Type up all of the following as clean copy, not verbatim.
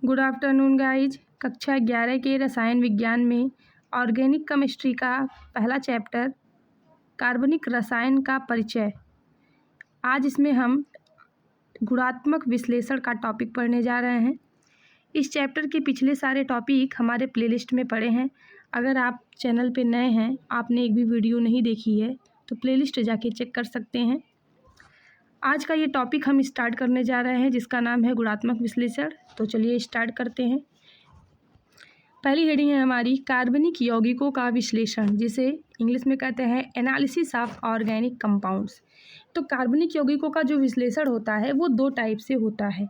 Good afternoon guys. कक्षा 11 के रसायन विज्ञान में ऑर्गेनिक केमिस्ट्री का पहला चैप्टर कार्बनिक रसायन का परिचय। आज इसमें हम गुणात्मक विश्लेषण का टॉपिक पढ़ने जा रहे हैं। इस चैप्टर के पिछले सारे टॉपिक हमारे प्लेलिस्ट में पड़े हैं। अगर आप चैनल पे नए हैं, आपने एक भी वीडियो नहीं देखी है, तो प्लेलिस्ट जाके चेक कर सकते हैं। आज का ये टॉपिक हम स्टार्ट करने जा रहे हैं, जिसका नाम है गुणात्मक विश्लेषण। तो चलिए स्टार्ट करते हैं। पहली हेडिंग है हमारी कार्बनिक यौगिकों का विश्लेषण, जिसे इंग्लिश में कहते हैं एनालिसिस ऑफ ऑर्गेनिक कंपाउंड्स। तो कार्बनिक यौगिकों का जो विश्लेषण होता है वो दो टाइप से होता है।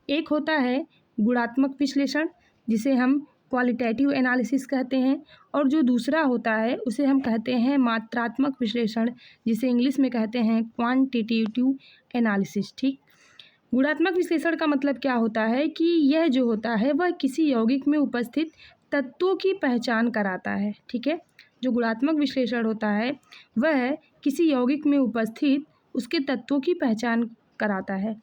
एक होता है गुणात्मक विश्लेषण, जिसे हम क्वालिटेटिव एनालिसिस कहते हैं, और जो दूसरा होता है उसे हम कहते हैं मात्रात्मक विश्लेषण, जिसे इंग्लिश में कहते हैं क्वांटिटेटिव एनालिसिस। ठीक, गुणात्मक विश्लेषण का मतलब क्या होता है कि यह जो होता है वह किसी यौगिक में उपस्थित तत्वों की पहचान कराता है। ठीक है, जो गुणात्मक विश्लेषण होता है वह किसी यौगिक में उपस्थित उसके तत्वों की पहचान कराता है,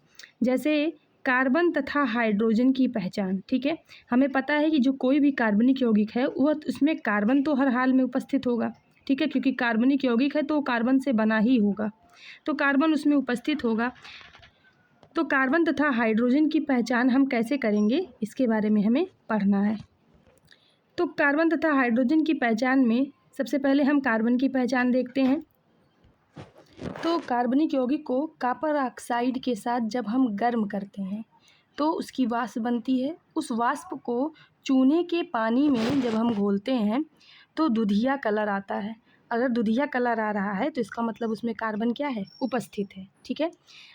जैसे कार्बन तथा हाइड्रोजन की पहचान। ठीक है, हमें पता है कि जो कोई भी कार्बनिक यौगिक है वह उसमें कार्बन तो हर हाल में उपस्थित होगा। ठीक है, क्योंकि कार्बनिक यौगिक है तो कार्बन से बना ही होगा, तो कार्बन उसमें उपस्थित होगा। तो कार्बन तथा हाइड्रोजन की पहचान हम कैसे करेंगे, इसके बारे में हमें पढ़ना है। तो कार्बन तथा हाइड्रोजन की पहचान में सबसे पहले हम कार्बन की पहचान देखते हैं। तो कार्बनिक यौगिक को कॉपर ऑक्साइड के साथ जब हम गर्म करते हैं तो उसकी वाष्प बनती है। उस वाष्प को चूने के पानी में जब हम घोलते हैं तो दुधिया कलर आता है। अगर दुधिया कलर आ रहा है तो इसका मतलब उसमें कार्बन क्या है, उपस्थित है। ठीक है,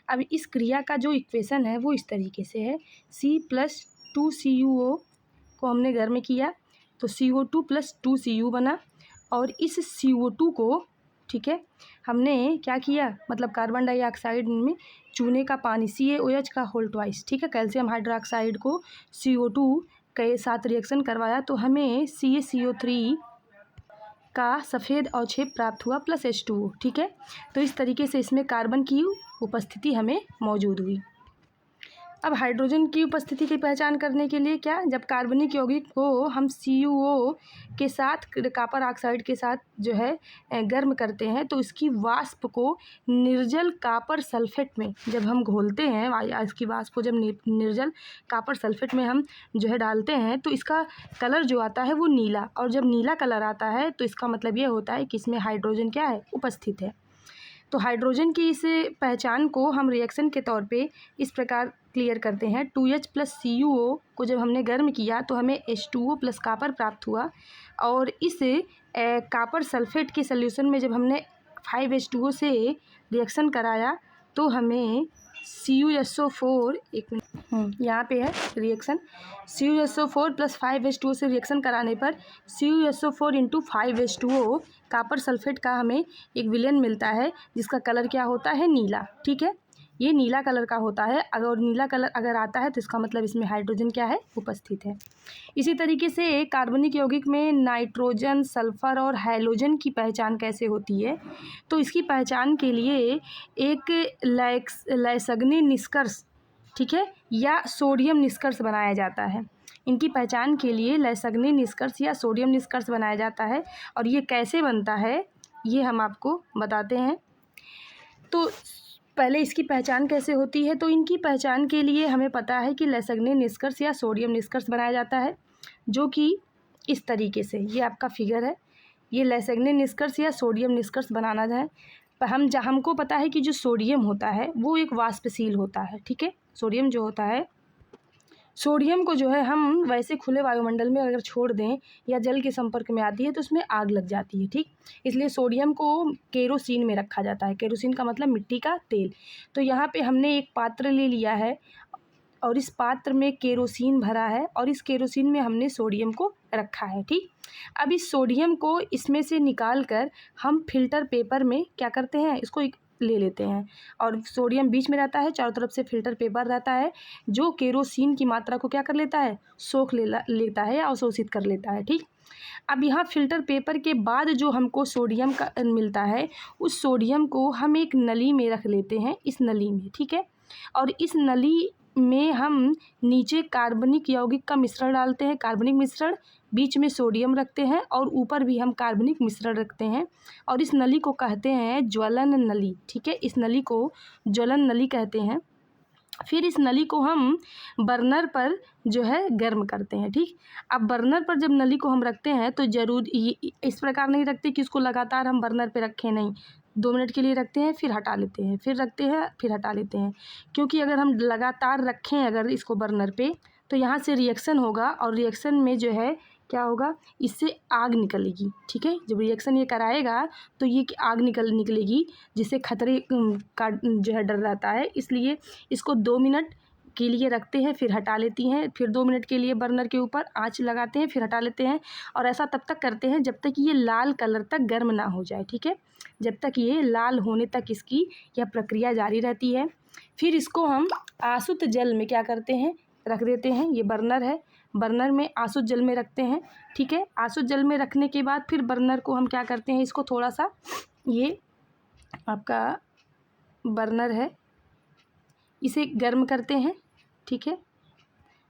अब इस क्रिया का जो इक्वेशन है वो इस तरीके से है, C+2CuO को हमने गर्म किया तो CO2 + 2Cu बना, और इस CO2 को, ठीक है, हमने क्या किया, मतलब कार्बन डाइऑक्साइड में चूने का पानी CaOH का होल ट्वाइस, ठीक है, कैल्शियम हाइड्रोक्साइड को CO2 के साथ रिएक्शन करवाया तो हमें CaCO3 का सफ़ेद अवक्षेप प्राप्त हुआ प्लस H2O। ठीक है, तो इस तरीके से इसमें कार्बन की उपस्थिति हमें मौजूद हुई। अब हाइड्रोजन की उपस्थिति की पहचान करने के लिए क्या, जब कार्बनिक यौगिक को हम CuO के साथ कॉपर ऑक्साइड के साथ जो है गर्म करते हैं तो इसकी वाष्प को निर्जल कॉपर सल्फेट में जब हम घोलते हैं, इसकी वाष्प को जब निर्जल कॉपर सल्फेट में हम जो है डालते हैं तो इसका कलर जो आता है वो नीला, और जब नीला कलर आता है तो इसका मतलब ये होता है कि इसमें हाइड्रोजन क्या है, उपस्थित है। तो हाइड्रोजन की इस पहचान को हम रिएक्शन के तौर पे इस प्रकार क्लियर करते हैं। 2H + CuO को जब हमने गर्म किया तो हमें H2O + कॉपर प्राप्त हुआ, और इस कॉपर सल्फेट के सॉल्यूशन में जब हमने 5H2O से रिएक्शन कराया तो हमें CuSO4, एक मिनट, यहाँ पे है रिएक्शन, CuSO4 + 5H2O से रिएक्शन कराने पर CuSO4 × 5H2O कॉपर सल्फेट का हमें एक विलेन मिलता है, जिसका कलर क्या होता है, नीला। ठीक है, ये नीला कलर का होता है। अगर नीला कलर अगर आता है तो इसका मतलब इसमें हाइड्रोजन क्या है, उपस्थित है। इसी तरीके से कार्बनिक यौगिक में नाइट्रोजन, सल्फर और हैलोजन की पहचान कैसे होती है, तो इसकी पहचान के लिए एक लैसग्ने निष्कर्ष, ठीक है, या सोडियम निष्कर्ष बनाया जाता है। इनकी पहचान के लिए लैसग्ने निष्कर्ष या सोडियम निष्कर्ष बनाया जाता है, और ये कैसे बनता है ये हम आपको बताते हैं। तो पहले इसकी पहचान कैसे होती है, तो इनकी पहचान के लिए हमें पता है कि लैसग्ने निष्कर्ष या सोडियम निष्कर्ष बनाया जाता है, जो कि इस तरीके से, ये आपका फिगर है, ये लैसग्ने निष्कर्ष या सोडियम निष्कर्ष बनाना है। हमको पता है कि जो सोडियम होता है वो एक वाष्पशील होता है। ठीक है, सोडियम जो होता है, सोडियम को जो है हम वैसे खुले वायुमंडल में अगर छोड़ दें या जल के संपर्क में आती है तो उसमें आग लग जाती है। ठीक, इसलिए सोडियम को केरोसिन में रखा जाता है। केरोसिन का मतलब मिट्टी का तेल। तो यहाँ पे हमने एक पात्र ले लिया है और इस पात्र में केरोसिन भरा है, और इस केरोसिन में हमने सोडियम को रखा है। ठीक, अब इस सोडियम को इसमें से निकाल कर हम फिल्टर पेपर में क्या करते हैं, इसको ले लेते हैं, और सोडियम बीच में रहता है, चारों तरफ से फिल्टर पेपर रहता है, जो केरोसिन की मात्रा को क्या कर लेता है, सोख लेता है या अवशोषित कर लेता है। ठीक, अब यहाँ फिल्टर पेपर के बाद जो हमको सोडियम का मिलता है, उस सोडियम को हम एक नली में रख लेते हैं, इस नली में। ठीक है, और इस नली में हम नीचे कार्बनिक यौगिक का मिश्रण डालते हैं, कार्बनिक मिश्रण, बीच में सोडियम रखते हैं और ऊपर भी हम कार्बनिक मिश्रण रखते हैं और इस नली को कहते हैं ज्वलन नली। ठीक है, इस नली को ज्वलन नली कहते हैं। फिर इस नली को हम बर्नर पर जो है गर्म करते हैं। ठीक, अब बर्नर पर जब नली को हम रखते हैं तो जरूर इस प्रकार नहीं रखते कि इसको लगातार हम बर्नर पे रखें, नहीं, 2 मिनट के लिए रखते हैं फिर हटा लेते हैं, फिर रखते हैं फिर हटा लेते हैं, क्योंकि अगर हम लगातार रखें अगर इसको बर्नर पे तो यहाँ से रिएक्शन होगा और रिएक्शन में जो है क्या होगा, इससे आग निकलेगी। ठीक है, जब रिएक्शन ये कराएगा तो ये आग निकलेगी, जिससे खतरे का जो है डर रहता है। इसलिए इसको 2 मिनट के लिए रखते हैं फिर हटा लेती हैं, फिर 2 मिनट के लिए बर्नर के ऊपर आंच लगाते हैं फिर हटा लेते हैं और ऐसा तब तक करते हैं जब तक ये लाल कलर तक गर्म ना हो जाए। ठीक है, जब तक ये लाल होने तक इसकी यह प्रक्रिया जारी रहती है। फिर इसको हम आसुत जल में क्या करते हैं, रख देते हैं। ये बर्नर है, बर्नर में आसुत जल में रखते हैं। ठीक है, आसुत जल में रखने के बाद फिर बर्नर को हम क्या करते हैं, इसको थोड़ा सा, ये आपका बर्नर है, इसे गर्म करते हैं। ठीक है,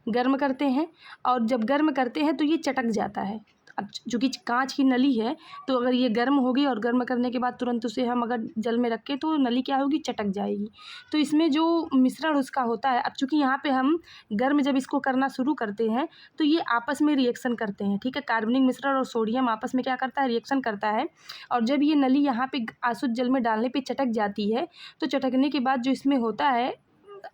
गर्म करते हैं और जब गर्म करते हैं तो ये चटक जाता है। अब चूँकि कांच की नली है तो अगर ये गर्म होगी और गर्म करने के बाद तुरंत उसे हम अगर जल में रखें तो नली क्या होगी, चटक जाएगी। तो इसमें जो मिश्रण उसका होता है, अब चूँकि यहाँ पे हम गर्म जब इसको करना शुरू करते हैं तो ये आपस में रिएक्शन करते हैं। ठीक है, कार्बनिक मिश्रण और सोडियम आपस में क्या करता है, रिएक्शन करता है और जब ये नली यहाँ पे आसुत जल में डालने पर चटक जाती है तो चटकने के बाद जो इसमें होता है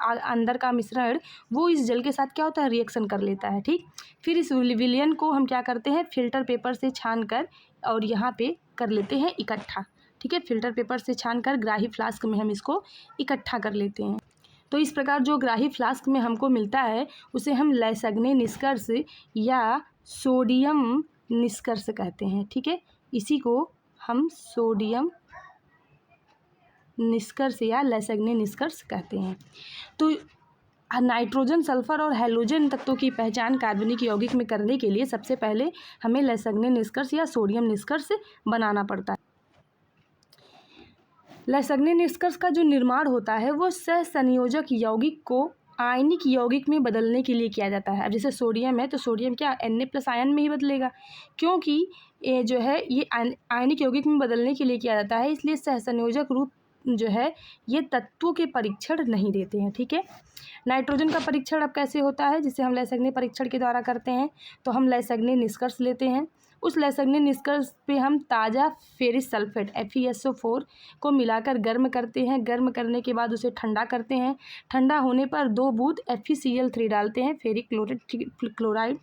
अंदर का मिश्रण, वो इस जल के साथ क्या होता है, रिएक्शन कर लेता है। ठीक, फिर इस विलयन को हम क्या करते हैं, फिल्टर पेपर से छान कर और यहाँ पे कर लेते हैं इकट्ठा। ठीक है, फिल्टर पेपर से छान कर ग्राही फ्लास्क में हम इसको इकट्ठा कर लेते हैं। तो इस प्रकार जो ग्राही फ्लास्क में हमको मिलता है उसे हम लैसग्ने निष्कर्ष या सोडियम निष्कर्ष कहते हैं। ठीक है, इसी को हम सोडियम निष्कर्ष या लैसग्ने निष्कर्ष कहते हैं। तो नाइट्रोजन, सल्फर और हैलोजन तत्वों की पहचान कार्बनिक यौगिक में करने के लिए सबसे पहले हमें लैसग्ने निष्कर्ष या सोडियम निष्कर्ष बनाना पड़ता है। लैसग्ने निष्कर्ष का जो निर्माण होता है वो सहसंयोजक यौगिक को आयनिक यौगिक में बदलने के लिए किया जाता है। अब जैसे सोडियम है तो सोडियम क्या Na+ आयन में ही बदलेगा, क्योंकि ये जो है ये आयनिक यौगिक में बदलने के लिए किया जाता है, इसलिए सहसंयोजक रूप जो है ये तत्वों के परीक्षण नहीं देते हैं। ठीक है, नाइट्रोजन का परीक्षण अब कैसे होता है, जिसे हम लैसग्ने परीक्षण के द्वारा करते हैं। तो हम लैसग्ने निष्कर्ष लेते हैं, उस लैसग्ने निष्कर्ष पे हम ताज़ा फेरिस सल्फेट FeSO4 को मिलाकर गर्म करते हैं। गर्म करने के बाद उसे ठंडा करते हैं। ठंडा होने पर 2 बूंद FeCl3 डालते हैं, फेरिक क्लोराइड।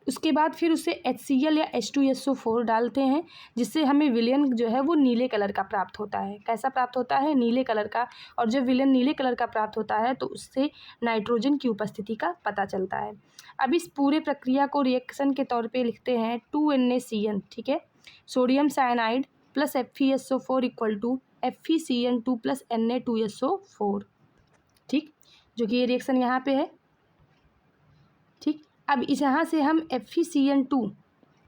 उसके बाद फिर उसे HCl या H2SO4 डालते हैं, जिससे हमें विलयन जो है वो नीले कलर का प्राप्त होता है। कैसा प्राप्त होता है, नीले कलर का। और जब विलयन नीले कलर का प्राप्त होता है तो उससे नाइट्रोजन की उपस्थिति का पता चलता है। अब इस पूरे प्रक्रिया को रिएक्शन के तौर पे लिखते हैं 2NaCN। ठीक है, sodium cyanide plus FeSO4 equal to FeCN2 plus Na2SO4। ठीक, जो कि ये रिएक्शन यहाँ पे है। ठीक, अब इस यहाँ से हम FeCN2,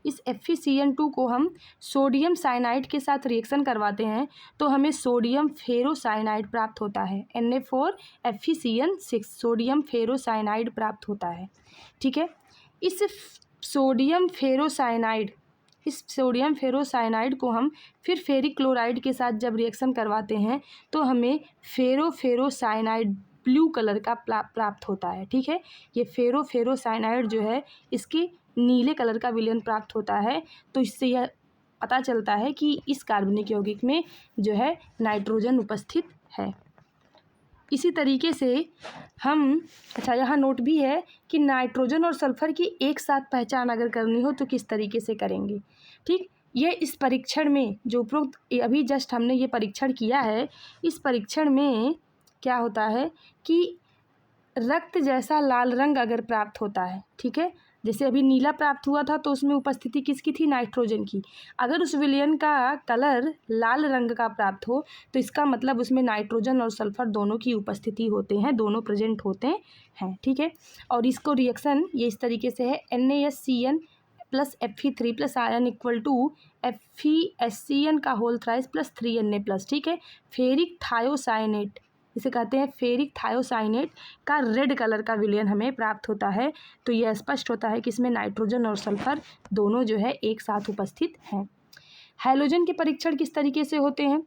इस FeCN2 को हम सोडियम साइनाइड के साथ रिएक्शन करवाते हैं तो हमें सोडियम फेरोसाइनाइड प्राप्त होता है। Na4FeCN6 सोडियम फेरोसाइनाइड प्राप्त होता है। ठीक है, इस सोडियम फेरोसाइनाइड को हम फिर फेरिक क्लोराइड के साथ जब रिएक्शन करवाते हैं तो हमें फेरोसाइनाइड ब्लू कलर का प्राप्त होता है। ठीक है, ये फेरोसाइनाइड जो है इसके नीले कलर का विलयन प्राप्त होता है। तो इससे यह पता चलता है कि इस कार्बनिक यौगिक में जो है नाइट्रोजन उपस्थित है। इसी तरीके से हम, अच्छा यहाँ नोट भी है कि नाइट्रोजन और सल्फर की एक साथ पहचान अगर करनी हो तो किस तरीके से करेंगे। ठीक, ये इस परीक्षण में जो उपरोक्त अभी जस्ट हमने ये परीक्षण किया है, इस परीक्षण में क्या होता है कि रक्त जैसा लाल रंग अगर प्राप्त होता है, ठीक है, जैसे अभी नीला प्राप्त हुआ था तो उसमें उपस्थिति किसकी थी, नाइट्रोजन की। अगर उस विलयन का कलर लाल रंग का प्राप्त हो तो इसका मतलब उसमें नाइट्रोजन और सल्फर दोनों की उपस्थिति होते हैं, दोनों प्रेजेंट होते हैं। ठीक है, और इसको रिएक्शन ये इस तरीके से है, NaCN plus Fe3 plus ion equal to FeSCN का होल थ्राइस प्लस 3Na+। ठीक है, फेरिक थायोसाइनेट इसे कहते हैं फेरिक थायोसाइनेट का रेड कलर का विलयन हमें प्राप्त होता है। तो यह स्पष्ट होता है कि इसमें नाइट्रोजन और सल्फर दोनों जो है एक साथ उपस्थित हैं। हैलोजन के परीक्षण किस तरीके से होते हैं?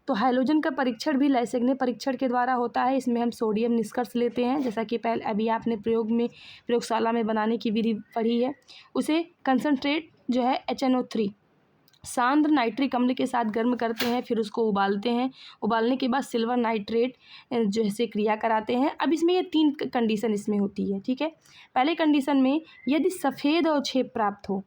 तो हैलोजन का परीक्षण भी लैसेग्ने परीक्षण के द्वारा होता है। इसमें हम सोडियम निष्कर्ष लेते हैं, जैसा कि पहले अभी आपने प्रयोगशाला में बनाने की विधि पढ़ी है। उसे कंसनट्रेट जो है HNO3 सांद्र नाइट्रिक अम्ल के साथ गर्म करते हैं, फिर उसको उबालते हैं। उबालने के बाद सिल्वर नाइट्रेट जो है क्रिया कराते हैं। अब इसमें ये 3 कंडीशन इसमें होती है, ठीक है। पहले कंडीशन में यदि सफ़ेद अवक्षेप प्राप्त हो,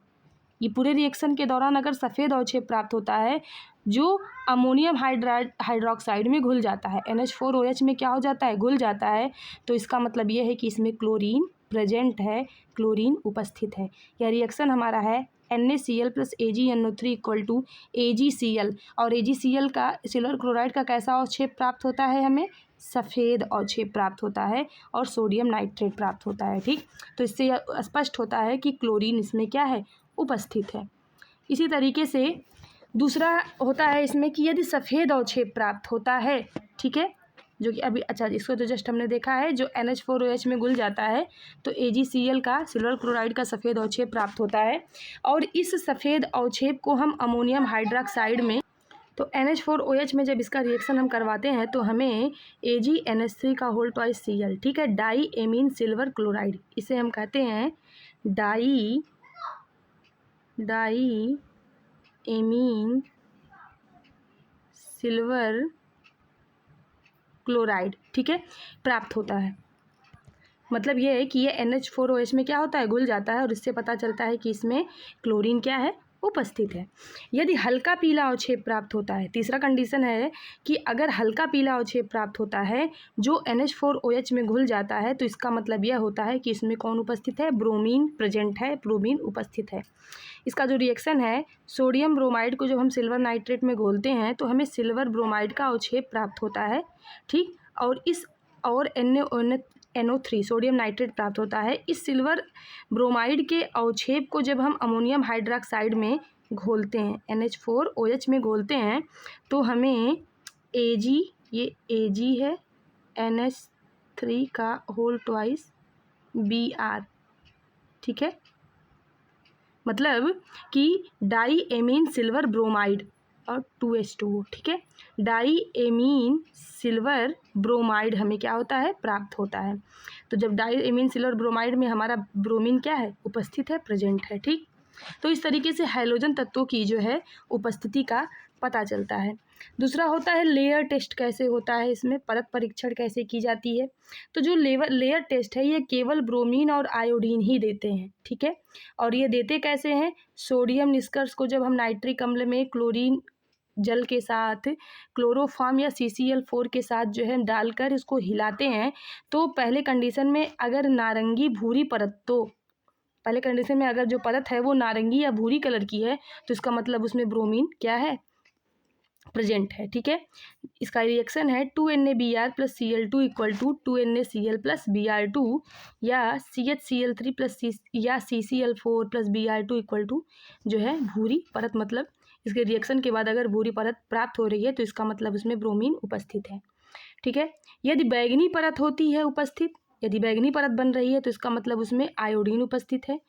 ये पूरे रिएक्शन के दौरान अगर सफ़ेद अवक्षेप प्राप्त होता है जो अमोनियम हाइड्रोक्साइड में घुल जाता है, NH4OH में क्या हो जाता है, घुल जाता है, तो इसका मतलब ये है कि इसमें क्लोरीन प्रेजेंट है, क्लोरीन उपस्थित है। यह रिएक्शन हमारा है NaCl + AgNO3 = AgCl। और AgCl का सिल्वर क्लोराइड का कैसा अवक्षेप प्राप्त होता है, हमें सफ़ेद अवक्षेप प्राप्त होता है और सोडियम नाइट्रेट प्राप्त होता है, ठीक। तो इससे यह स्पष्ट होता है कि क्लोरीन इसमें क्या है, उपस्थित है। इसी तरीके से दूसरा होता है इसमें कि यदि सफ़ेद अवक्षेप प्राप्त होता है, ठीक है, जो कि अभी अच्छा इसको तो जस्ट हमने देखा है, जो NH4OH में घुल जाता है तो AgCl का सिल्वर क्लोराइड का सफ़ेद अवक्षेप प्राप्त होता है। और इस सफ़ेद अवक्षेप को हम अमोनियम हाइड्रोक्साइड में, तो NH4OH में जब इसका रिएक्शन हम करवाते हैं तो हमें AgNH3 ठीक है, डाई एमीन सिल्वर क्लोराइड, इसे हम कहते हैं डाई एमीन सिल्वर क्लोराइड, ठीक है, प्राप्त होता है। मतलब ये है कि ये NH4OH में क्या होता है, घुल जाता है और इससे पता चलता है कि इसमें क्लोरीन क्या है, उपस्थित है। यदि हल्का पीला अवक्षेप प्राप्त होता है, तीसरा कंडीशन है कि अगर हल्का पीला अवक्षेप प्राप्त होता है जो NH4OH में घुल जाता है, तो इसका मतलब यह होता है कि इसमें कौन उपस्थित है, ब्रोमीन प्रेजेंट है, ब्रोमीन उपस्थित है। इसका जो रिएक्शन है, सोडियम ब्रोमाइड को जब हम सिल्वर नाइट्रेट में घोलते हैं तो हमें सिल्वर ब्रोमाइड का अवक्षेप प्राप्त होता है, ठीक। और NO3 सोडियम नाइट्रेट प्राप्त होता है। इस सिल्वर ब्रोमाइड के अवक्षेप को जब हम अमोनियम हाइड्रोक्साइड में घोलते हैं, NH4OH में घोलते हैं, तो हमें Ag, ये Ag है, NH3 का होल ट्वाइस Br, ठीक है, मतलब कि डाई एमीन सिल्वर ब्रोमाइड और 2H2O, ठीक है, डाई एमीन सिल्वर ब्रोमाइड हमें क्या होता है, प्राप्त होता है। तो जब डाई एमीन सिल्वर ब्रोमाइड में हमारा ब्रोमीन क्या है, उपस्थित है, प्रेजेंट है, ठीक। तो इस तरीके से हैलोजन तत्वों की जो है उपस्थिति का पता चलता है। दूसरा होता है लेयर टेस्ट कैसे होता है, इसमें परत परीक्षण कैसे की जाती है। तो जो लेयर टेस्ट है ये केवल ब्रोमीन और आयोडीन ही देते हैं, ठीक है। और ये देते कैसे हैं, सोडियम निष्कर्ष को जब हम नाइट्रिक अम्ल में क्लोरीन जल के साथ क्लोरोफॉर्म या CCl4 के साथ जो है डालकर इसको हिलाते हैं, तो पहले कंडीशन में अगर नारंगी भूरी परत, तो पहले कंडीशन में अगर जो परत है वो नारंगी या भूरी कलर की है तो इसका मतलब उसमें ब्रोमीन क्या है, प्रेजेंट है, ठीक है। इसका रिएक्शन है 2NaBr + Cl2 = 2NaCl + Br2 या CHCl3 या CCl4 + Br2 = जो है भूरी परत। मतलब इसके रिएक्शन के बाद अगर भूरी परत प्राप्त हो रही है तो इसका मतलब उसमें ब्रोमीन उपस्थित है, ठीक है। यदि बैगनी परत होती है उपस्थित, यदि बैगनी परत बन रही है तो इसका मतलब उसमें आयोडीन उपस्थित है।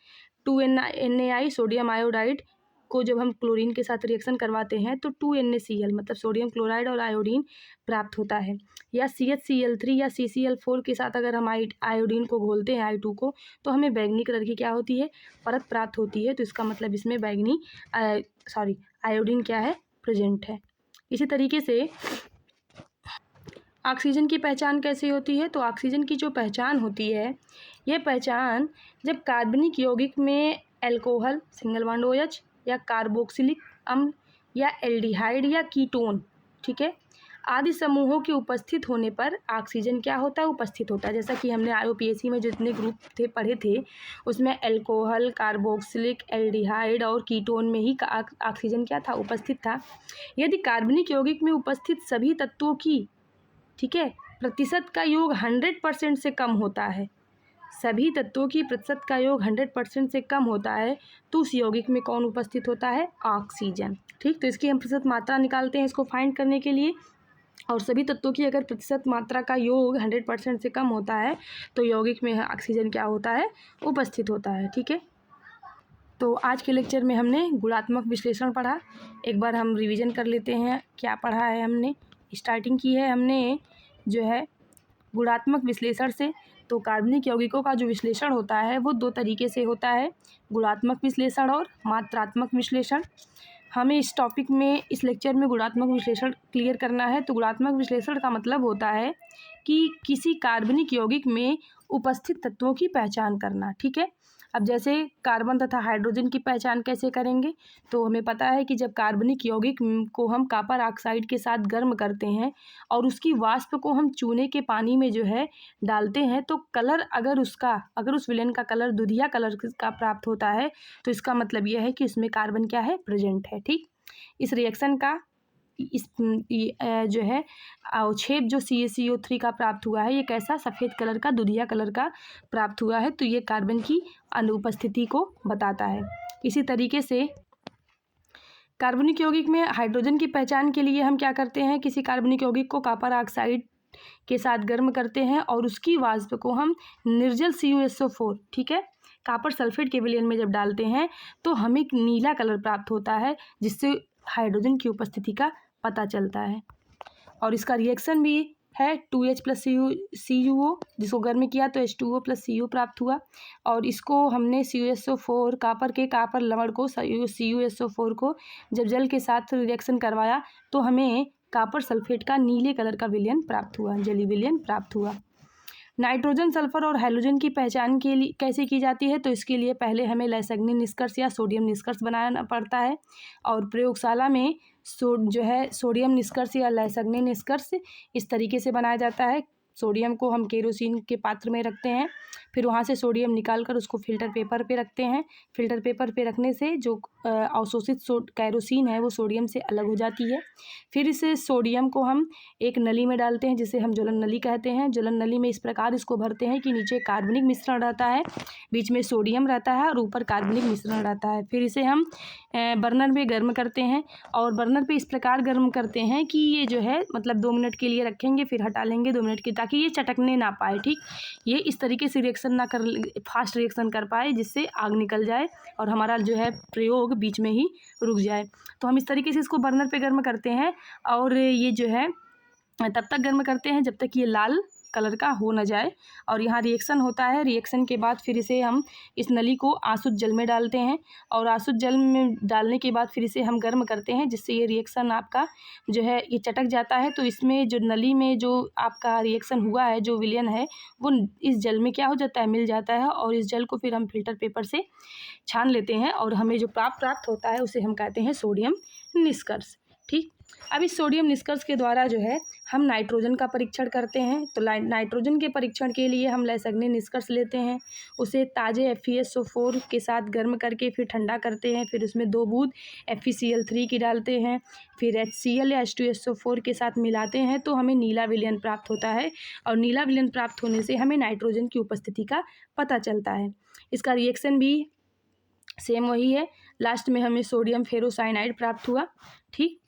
2NaI सोडियम आयोडाइड को जब हम क्लोरीन के साथ रिएक्शन करवाते हैं तो 2NaCl मतलब सोडियम क्लोराइड और आयोडीन प्राप्त होता है। या CHCl3 या CCl4 के साथ अगर हम आयोडीन को घोलते हैं I2 को, तो हमें बैगनी कलर की क्या होती है, परत प्राप्त होती है। तो इसका मतलब इसमें आयोडीन क्या है, प्रेजेंट है। इसी तरीके से ऑक्सीजन की पहचान कैसे होती है, तो ऑक्सीजन की जो पहचान होती है, ये पहचान जब कार्बनिक यौगिक में एल्कोहल सिंगल बॉन्ड OH या कार्बोक्सिलिक अम्ल या एल्डिहाइड या कीटोन, ठीक है, आदि समूहों के उपस्थित होने पर ऑक्सीजन क्या होता है, उपस्थित होता है। जैसा कि हमने IUPAC में जितने ग्रुप पढ़े थे उसमें एल्कोहल, कार्बोक्सिलिक, एल्डिहाइड और कीटोन में ही ऑक्सीजन क्या था, उपस्थित था। यदि कार्बनिक यौगिक में उपस्थित सभी तत्वों की, ठीक है, प्रतिशत का योग 100% से कम होता है, सभी तत्वों की प्रतिशत का योग 100% से कम होता है, तो उस यौगिक में कौन उपस्थित होता है, ऑक्सीजन, ठीक। तो इसकी हम प्रतिशत मात्रा निकालते हैं इसको फाइंड करने के लिए। और सभी तत्वों की अगर प्रतिशत मात्रा का योग 100% से कम होता है तो यौगिक में ऑक्सीजन क्या होता है, उपस्थित होता है। ठीक है, तो आज के लेक्चर में हमने गुणात्मक विश्लेषण पढ़ा। एक बार हम रिवीजन कर लेते हैं क्या पढ़ा है। हमने स्टार्टिंग की है हमने जो है गुणात्मक विश्लेषण से। तो कार्बनिक यौगिकों का जो विश्लेषण होता है वो दो तरीके से होता है, गुणात्मक विश्लेषण और मात्रात्मक विश्लेषण। हमें इस टॉपिक में इस लेक्चर में गुणात्मक विश्लेषण क्लियर करना है। तो गुणात्मक विश्लेषण का मतलब होता है कि किसी कार्बनिक यौगिक में उपस्थित तत्वों की पहचान करना। ठीक है, अब जैसे कार्बन तथा हाइड्रोजन की पहचान कैसे करेंगे, तो हमें पता है कि जब कार्बनिक यौगिक को हम कॉपर ऑक्साइड के साथ गर्म करते हैं और उसकी वाष्प को हम चूने के पानी में जो है डालते हैं, तो कलर अगर उस विलेन का कलर दुधिया कलर का प्राप्त होता है तो इसका मतलब यह है कि उसमें कार्बन क्या है, प्रेजेंट है। ठीक, इस रिएक्शन का जो है अवक्षेप जो CaCO3 का प्राप्त हुआ है, ये कैसा, सफ़ेद कलर का, दुधिया कलर का प्राप्त हुआ है, तो ये कार्बन की अनुपस्थिति को बताता है। इसी तरीके से कार्बनिक यौगिक में हाइड्रोजन की पहचान के लिए हम क्या करते हैं, किसी कार्बनिक यौगिक को कॉपर ऑक्साइड के साथ गर्म करते हैं और उसकी वाष्प को हम निर्जल CuSO4, ठीक है, कॉपर सल्फेट के विलयन में जब डालते हैं तो हमें नीला कलर प्राप्त होता है, जिससे हाइड्रोजन की उपस्थिति का पता चलता है। और इसका रिएक्शन भी है 2H + CuO, जिसको गर्म किया तो H2O + Cu प्राप्त हुआ। और इसको हमने CuSO4 कॉपर लवण को CuSO4 को जब जल के साथ रिएक्शन करवाया तो हमें कॉपर सल्फेट का नीले कलर का विलयन प्राप्त हुआ, जली विलयन प्राप्त हुआ। नाइट्रोजन, सल्फर और हैलोजन की पहचान के लिए कैसे की जाती है, तो इसके लिए पहले हमें लैंसैग्नी निष्कर्ष या सोडियम निष्कर्ष बनाना पड़ता है। और प्रयोगशाला में जो है सोडियम निष्कर्ष या लैंसैग्नी निष्कर्ष इस तरीके से बनाया जाता है। सोडियम को हम केरोसिन के पात्र में रखते हैं, फिर वहाँ से सोडियम निकाल कर उसको फिल्टर पेपर पे रखते हैं। फिल्टर पेपर पे रखने से जो अवशोषित केरोसिन है वो सोडियम से अलग हो जाती है। फिर इस सोडियम को हम एक नली में डालते हैं, जिसे हम ज्वलन नली कहते हैं। ज्वलन नली में इस प्रकार इसको भरते हैं कि नीचे कार्बनिक मिश्रण रहता है, बीच में सोडियम रहता है और ऊपर कार्बनिक मिश्रण रहता है। फिर इसे हम बर्नर में गर्म करते हैं और बर्नर पे इस प्रकार गर्म करते हैं कि ये जो है मतलब 2 मिनट के लिए रखेंगे, फिर हटा लेंगे 2 मिनट की, ताकि ये चटकने ना पाए। ठीक, ये इस तरीके से रिएक्शन ना कर फास्ट रिएक्शन कर पाए जिससे आग निकल जाए और हमारा जो है प्रयोग बीच में ही रुक जाए। तो हम इस तरीके से इसको बर्नर पे गर्म करते हैं और ये जो है तब तक गर्म करते हैं जब तक ये लाल कलर का हो न जाए। और यहाँ रिएक्शन होता है, रिएक्शन के बाद फिर इसे हम इस नली को आसुत जल में डालते हैं और आसुत जल में डालने के बाद फिर इसे हम गर्म करते हैं, जिससे ये रिएक्शन आपका जो है ये चटक जाता है। तो इसमें जो नली में जो आपका रिएक्शन हुआ है, जो विलयन है, वो इस जल में क्या हो जाता है, मिल जाता है। और इस जल को फिर हम फिल्टर पेपर से छान लेते हैं और हमें जो प्राप्त होता है उसे हम कहते हैं सोडियम निष्कर्ष। ठीक, अब इस सोडियम निष्कर्ष के द्वारा जो है हम नाइट्रोजन का परीक्षण करते हैं। तो नाइट्रोजन के परीक्षण के लिए हम लैंसैग्नी निष्कर्ष लेते हैं, उसे ताज़े FeSO4 के साथ गर्म करके फिर ठंडा करते हैं, फिर उसमें 2 बूंद FeCl3 की डालते हैं, फिर HCl या H2SO4 के साथ मिलाते हैं तो हमें नीला विलयन प्राप्त होता है। और नीला विलयन प्राप्त होने से हमें नाइट्रोजन की उपस्थिति का पता चलता है। इसका रिएक्शन भी सेम वही है, लास्ट में हमें सोडियम फेरोसाइनाइड प्राप्त हुआ। ठीक,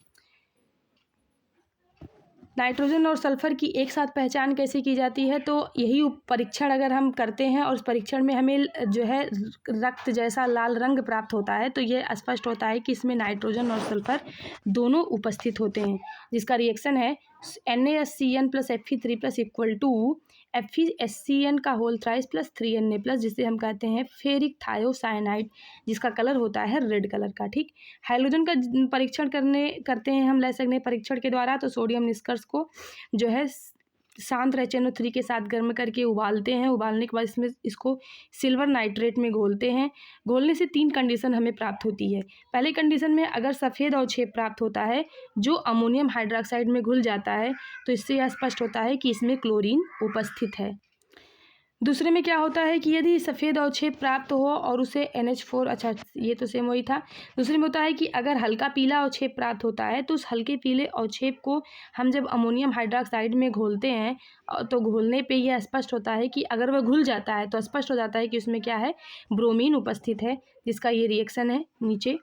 नाइट्रोजन और सल्फर की एक साथ पहचान कैसे की जाती है, तो यही परीक्षण अगर हम करते हैं और उस परीक्षण में हमें जो है रक्त जैसा लाल रंग प्राप्त होता है तो ये स्पष्ट होता है कि इसमें नाइट्रोजन और सल्फर दोनों उपस्थित होते हैं, जिसका रिएक्शन है NaSCN + Fe3+ equal to FeSCN का होल थ्राइस + 3Na+, जिसे हम कहते हैं फेरिक थायोसाइनाइड, जिसका कलर होता है रेड कलर का। ठीक, हैलोजन का परीक्षण करते हैं हम लैंसैग्नी परीक्षण के द्वारा। तो सोडियम निष्कर्ष को जो है शांत HNO3 के साथ गर्म करके उबालते हैं, उबालने के बाद इसमें इसको सिल्वर नाइट्रेट में घोलते हैं। घोलने से 3 कंडीशन हमें प्राप्त होती है। पहले कंडीशन में अगर सफ़ेद अवक्षेप प्राप्त होता है जो अमोनियम हाइड्रोक्साइड में घुल जाता है तो इससे यह स्पष्ट होता है कि इसमें क्लोरीन उपस्थित है। दूसरे में क्या होता है कि यदि सफ़ेद अवक्षेप प्राप्त हो और उसे NH4, अच्छा ये तो सेम वही था। दूसरे में होता है कि अगर हल्का पीला अवक्षेप प्राप्त होता है तो उस हल्के पीले अवक्षेप को हम जब अमोनियम हाइड्रोक्साइड में घोलते हैं तो घोलने पे यह स्पष्ट होता है कि अगर वह घुल जाता है तो स्पष्ट हो जाता है कि उसमें क्या है, ब्रोमीन उपस्थित है, जिसका ये रिएक्शन है नीचे।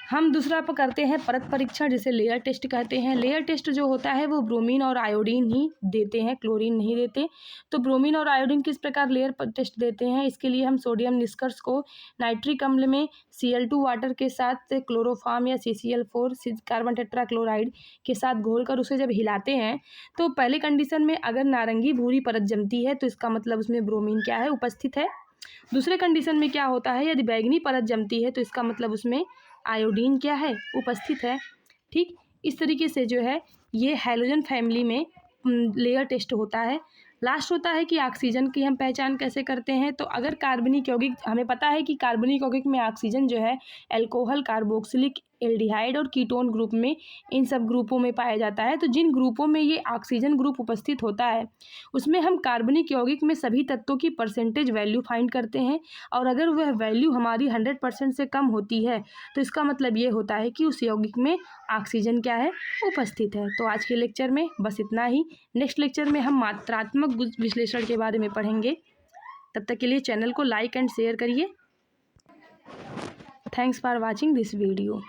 हम दूसरा पर करते हैं परत परीक्षण, जिसे लेयर टेस्ट कहते हैं। लेयर टेस्ट जो होता है वो ब्रोमीन और आयोडीन ही देते हैं, क्लोरीन नहीं देते। तो ब्रोमीन और आयोडीन किस प्रकार लेयर टेस्ट देते हैं, इसके लिए हम सोडियम निष्कर्ष को नाइट्रिक अम्ल में Cl2 वाटर के साथ क्लोरोफॉर्म या CCl4 कार्बन टेट्राक्लोराइड के साथ घोलकर उसे जब हिलाते हैं तो पहले कंडीशन में अगर नारंगी भूरी परत जमती है तो इसका मतलब उसमें ब्रोमीन क्या है, उपस्थित है। दूसरे कंडीशन में क्या होता है, यदि बैंगनी परत जमती है तो इसका मतलब उसमें आयोडीन क्या है, उपस्थित है। ठीक, इस तरीके से जो है ये हैलोजन फैमिली में लेयर टेस्ट होता है। लास्ट होता है कि ऑक्सीजन की हम पहचान कैसे करते हैं। तो अगर कार्बनिक यौगिक, हमें पता है कि कार्बनिक यौगिक में ऑक्सीजन जो है अल्कोहल, कार्बोक्सिलिक, एल्डिहाइड और कीटोन ग्रुप में, इन सब ग्रुपों में पाया जाता है। तो जिन ग्रुपों में ये ऑक्सीजन ग्रुप उपस्थित होता है उसमें हम कार्बनिक यौगिक में सभी तत्वों की परसेंटेज वैल्यू फाइंड करते हैं, और अगर वह वैल्यू हमारी 100% से कम होती है तो इसका मतलब ये होता है कि उस यौगिक में ऑक्सीजन क्या है, उपस्थित है। तो आज के लेक्चर में बस इतना ही। नेक्स्ट लेक्चर में हम मात्रात्मक विश्लेषण के बारे में पढ़ेंगे। तब तक के लिए चैनल को लाइक एंड शेयर करिए। Thanks for watching this video.